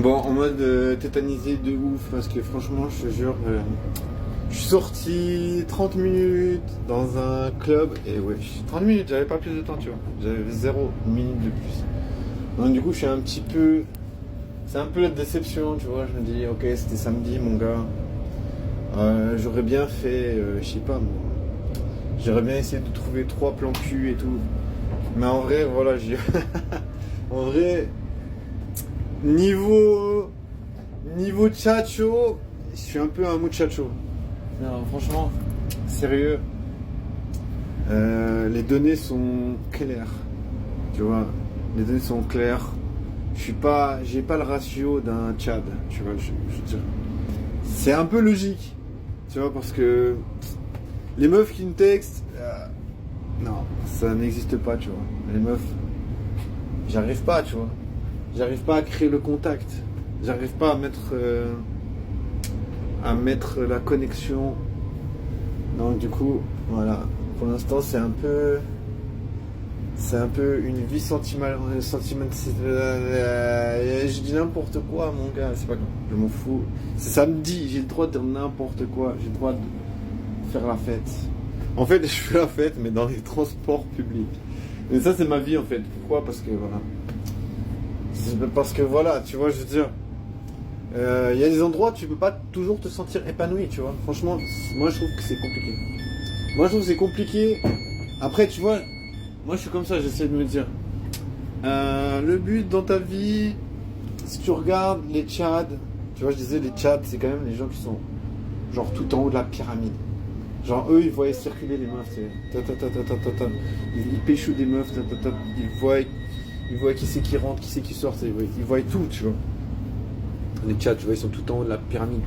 Bon, en mode tétanisé de ouf, parce que franchement, je te jure, je suis sorti 30 minutes dans un club, et ouais, 30 minutes, j'avais pas plus de temps, tu vois. J'avais 0 minute de plus. Donc du coup, je suis un petit peu... C'est un peu la déception, tu vois. Je me dis, ok, c'était samedi, mon gars. J'aurais bien fait, je sais pas, moi. J'aurais bien essayé de trouver 3 plans cul et tout. Mais en vrai, voilà, j'ai... En vrai, niveau tchatcho, je suis un peu un muchacho. Non, franchement, sérieux, les données sont claires. Tu vois, les données sont claires. J'ai pas le ratio d'un Tchad. Tu vois, je veux dire, c'est un peu logique. Tu vois, parce que les meufs qui me textent, non, ça n'existe pas. Tu vois, les meufs, j'arrive pas. Tu vois, j'arrive pas à créer le contact. J'arrive pas à mettre la connexion. Donc du coup, voilà. Pour l'instant, c'est un peu une vie sentimentale. Je dis n'importe quoi, mon gars. C'est pas grave. Je m'en fous. C'est samedi. J'ai le droit de dire n'importe quoi. J'ai le droit de faire la fête. En fait, je fais la fête, mais dans les transports publics. Et ça, c'est ma vie, en fait. Pourquoi? Parce que voilà. Parce que voilà, tu vois, je veux dire. Il y a des endroits où tu peux pas toujours te sentir épanoui, tu vois. Franchement, moi je trouve que c'est compliqué. Moi je trouve que c'est compliqué. Après, tu vois, moi je suis comme ça, j'essaie de me dire. Le but dans ta vie, si tu regardes les Tchads, tu vois, je disais les Tchads, c'est quand même les gens qui sont genre tout en haut de la pyramide. Genre eux, ils voyaient circuler les meufs, c'est ils péchouent des meufs, ils voient qui c'est qui rentre, qui c'est qui sort, ils voient tout, tu vois. Les Tchads, tu vois, ils sont tout en haut de la pyramide.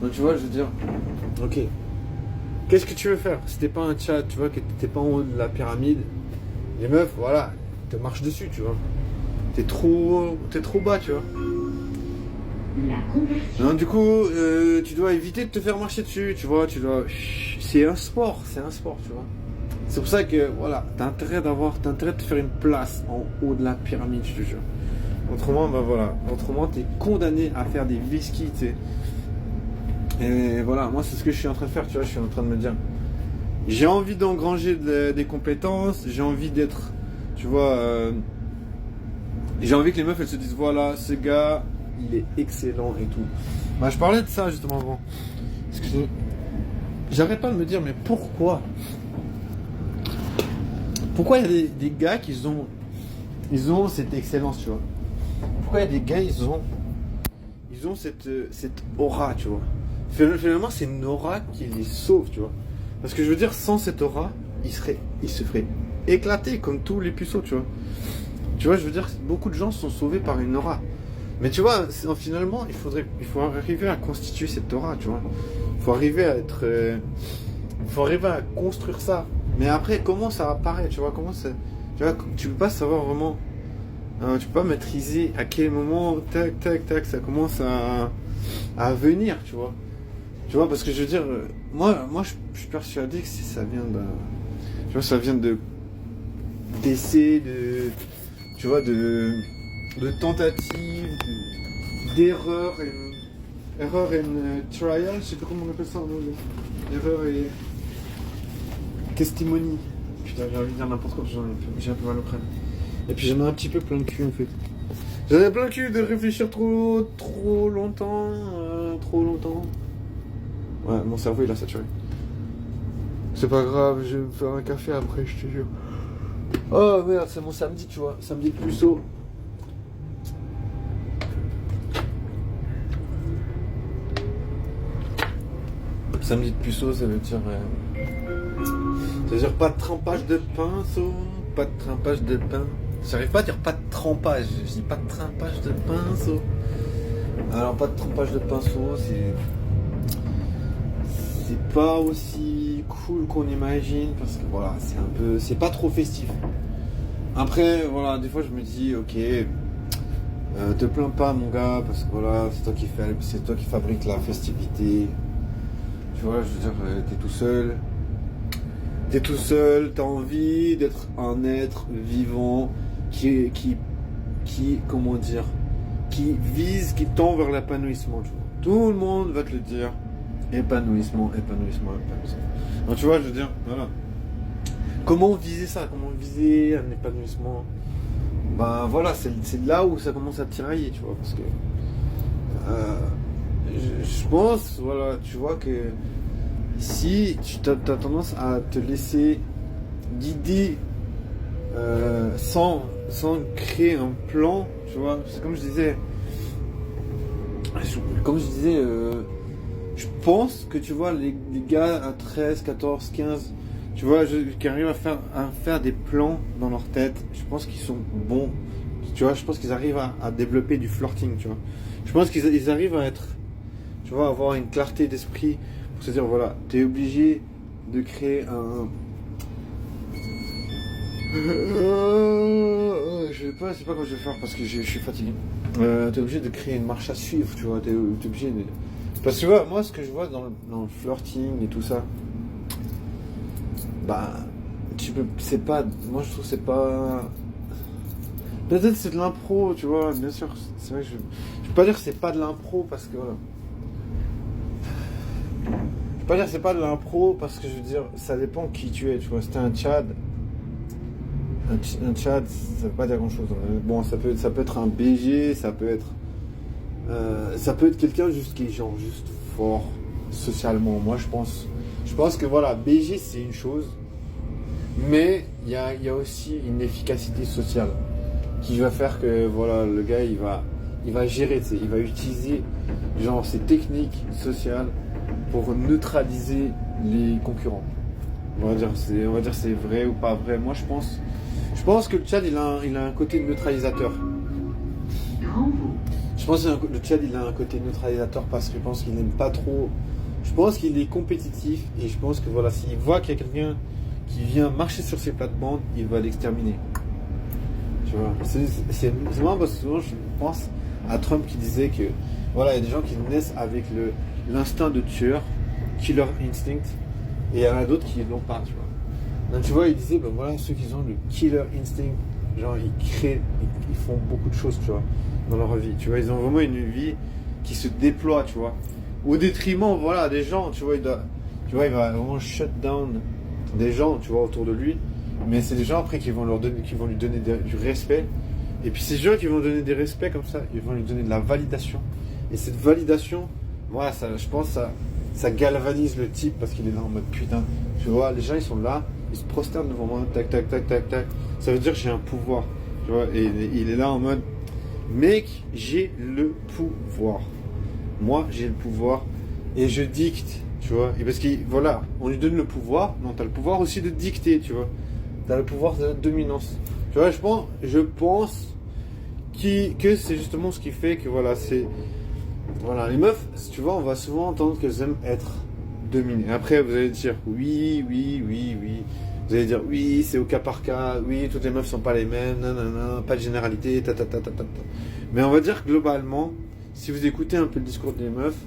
Donc tu vois, je veux dire, ok, qu'est-ce que tu veux faire? Si t'es pas un Tchad, tu vois, que t'es pas en haut de la pyramide, les meufs, voilà, te marchent dessus, tu vois. T'es trop bas, tu vois. Non, du coup, tu dois éviter de te faire marcher dessus, tu vois, c'est un sport, tu vois. C'est pour ça que, voilà, t'as intérêt de te faire une place en haut de la pyramide, je te jure. Autrement, bah voilà. Autrement, t'es condamné à faire des whisky, tu sais. Et voilà, moi, c'est ce que je suis en train de faire, tu vois. Je suis en train de me dire, j'ai envie d'engranger des compétences, j'ai envie d'être, tu vois, j'ai envie que les meufs, elles se disent, voilà, ce gars, il est excellent et tout. Bah, je parlais de ça, justement, avant. Parce que j'arrête pas de me dire, mais pourquoi il y a des gars qui ont cette excellence, tu vois. Pourquoi il y a des gars, ils ont cette aura, tu vois. Finalement, c'est une aura qui les sauve, tu vois. Parce que je veux dire, sans cette aura, ils se feraient éclater comme tous les puceaux, tu vois. Tu vois, je veux dire, beaucoup de gens sont sauvés par une aura. Mais tu vois, finalement, il faut arriver à constituer cette aura, tu vois. Il faut arriver à construire ça. Mais après, comment ça apparaît, tu vois, tu vois, tu peux pas savoir vraiment. Tu peux pas maîtriser à quel moment, tac, tac, tac, ça commence à venir, tu vois. Tu vois, parce que je veux dire, moi je suis persuadé que ça vient tu vois, ça vient d'essais, tu vois, de tentatives, d'erreurs, erreur and trial, je sais pas comment on appelle ça en anglais. Erreur et testimony. Putain, j'ai envie de dire n'importe quoi, j'ai un peu mal au crâne. Et puis j'en ai un petit peu plein le cul en fait. J'en ai plein le cul de réfléchir trop longtemps. Ouais, mon cerveau il a saturé. C'est pas grave, je vais me faire un café après, je te jure. Oh merde, c'est mon samedi, tu vois. Samedi de puceau. Samedi de puceau, ça veut dire pas de trempage de pinceau. Pas de trempage de pain. J'arrive pas à dire pas de trempage, je dis pas de trempage de pinceau. Alors pas de trempage de pinceau, c'est pas aussi cool qu'on imagine parce que voilà, c'est pas trop festif. Après voilà, des fois je me dis ok, te plains pas mon gars parce que voilà, c'est toi qui fabrique la festivité. Tu vois, je veux dire, t'es tout seul, t'as envie d'être un être vivant qui comment dire, qui tend vers l'épanouissement, tu vois. Tout le monde va te le dire. Épanouissement. Donc, tu vois, je veux dire, voilà. Comment viser ça? Comment viser un épanouissement? Ben voilà, c'est là où ça commence à tirailler, tu vois, parce que je pense, voilà, tu vois que si tu as tendance à te laisser guider sans créer un plan, tu vois, c'est comme je disais, je pense que tu vois les gars à 13, 14, 15, tu vois, qui arrivent à faire des plans dans leur tête, je pense qu'ils sont bons, tu vois, je pense qu'ils arrivent à développer du flirting, tu vois. Je pense qu'ils arrivent à être, tu vois, avoir une clarté d'esprit pour se dire, voilà, t'es obligé de créer un... je sais pas comment je vais faire parce que je suis fatigué. T'es obligé de créer une marche à suivre, tu vois, t'es obligé de... Parce que tu vois, moi ce que je vois dans le flirting et tout ça, bah, c'est pas, moi je trouve que c'est pas... Peut-être c'est de l'impro, tu vois, bien sûr, c'est vrai que je peux pas dire que c'est pas de l'impro parce que voilà. Je peux pas dire que c'est pas de l'impro parce que je veux dire, ça dépend qui tu es, tu vois, c'était un Tchad. Un Tchad, ça veut pas dire grand chose. Bon, ça peut être un BG, ça peut être quelqu'un juste qui est genre juste fort socialement. Moi, je pense que voilà, BG c'est une chose, mais il y a aussi une efficacité sociale qui va faire que voilà, le gars il va gérer, il va utiliser genre ses techniques sociales pour neutraliser les concurrents. On va dire c'est vrai ou pas vrai. Moi, je pense que le Tchad il a un côté neutralisateur. Je pense que le Tchad il a un côté neutralisateur parce que je pense qu'il n'aime pas trop. Je pense qu'il est compétitif et je pense que voilà, s'il voit qu'il y a quelqu'un qui vient marcher sur ses plates-bandes, il va l'exterminer. Tu vois, c'est marrant parce que souvent je pense à Trump qui disait que voilà, il y a des gens qui naissent avec l'instinct de tueur, killer instinct, et il y en a d'autres qui l'ont pas, tu vois. Donc tu vois, il disait, ben voilà, ceux qui ont le killer instinct, genre ils créent, ils font beaucoup de choses, tu vois, dans leur vie. Tu vois, ils ont vraiment une vie qui se déploie, tu vois. Au détriment, voilà, des gens, tu vois, il va vraiment shut down des gens, tu vois, autour de lui. Mais c'est des gens après qui vont lui donner du respect. Et puis ces gens qui vont donner des respects comme ça, ils vont lui donner de la validation. Et cette validation, voilà, ça, je pense, ça galvanise le type parce qu'il est là en mode putain. Tu vois, les gens ils sont là, ils se prosternent devant moi, tac, tac, tac, tac, tac. Ça veut dire que j'ai un pouvoir. Tu vois, et il est là en mode mec, j'ai le pouvoir. Moi, j'ai le pouvoir et je dicte, tu vois. Et parce que voilà, on lui donne le pouvoir, non, t'as le pouvoir aussi de dicter, tu vois. T'as le pouvoir de la dominance. Tu vois, je pense que c'est justement ce qui fait que voilà, voilà, les meufs, tu vois, on va souvent entendre qu'elles aiment être dominées. Après, vous allez dire oui. Vous allez dire oui, c'est au cas par cas, oui, toutes les meufs sont pas les mêmes, nanana, pas de généralité, ta. Mais on va dire que globalement, si vous écoutez un peu le discours des meufs,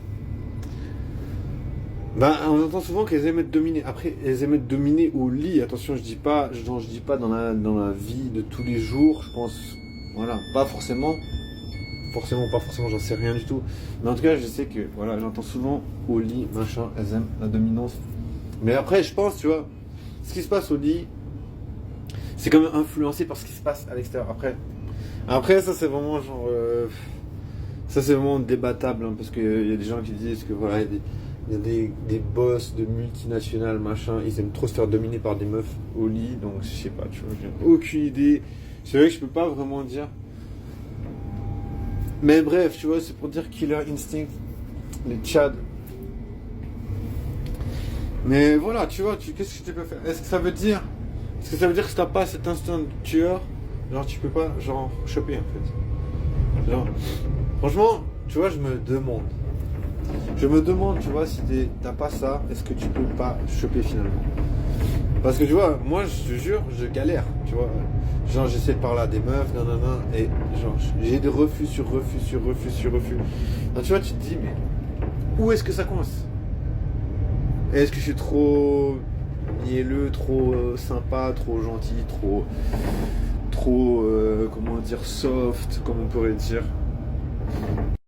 bah, on entend souvent qu'elles aiment être dominées. Après, elles aiment être dominées au lit. Attention, je dis pas dans la vie de tous les jours. Je pense, voilà, pas forcément, j'en sais rien du tout. Mais en tout cas, je sais que, voilà, j'entends souvent au lit, machin, elles aiment la dominance. Mais après, je pense, tu vois, ce qui se passe au lit, c'est quand même influencé par ce qui se passe à l'extérieur. Après, ça c'est vraiment genre, ça c'est vraiment débattable, hein, parce qu'il y a des gens qui disent que voilà, il y a des boss de multinationales, machin, ils aiment trop se faire dominer par des meufs au lit, donc je sais pas, tu vois, j'ai aucune idée. C'est vrai que je peux pas vraiment dire. Mais bref, tu vois, c'est pour dire Killer Instinct, les Tchad. Mais voilà, tu vois, qu'est-ce que tu peux faire? Est-ce que ça veut dire que si t'as pas cet instinct de tueur, genre tu peux pas, genre, choper en fait. Genre, franchement, tu vois, je me demande, tu vois, si t'as pas ça, est-ce que tu peux pas choper finalement? Parce que tu vois, moi je te jure, je galère, tu vois. Genre j'essaie de parler à des meufs, nanana, et genre j'ai des refus sur refus. Donc tu vois, tu te dis, mais où est-ce que ça coince? Est-ce que je suis trop mielleux, trop sympa, trop gentil, trop comment dire, soft, comme on pourrait dire?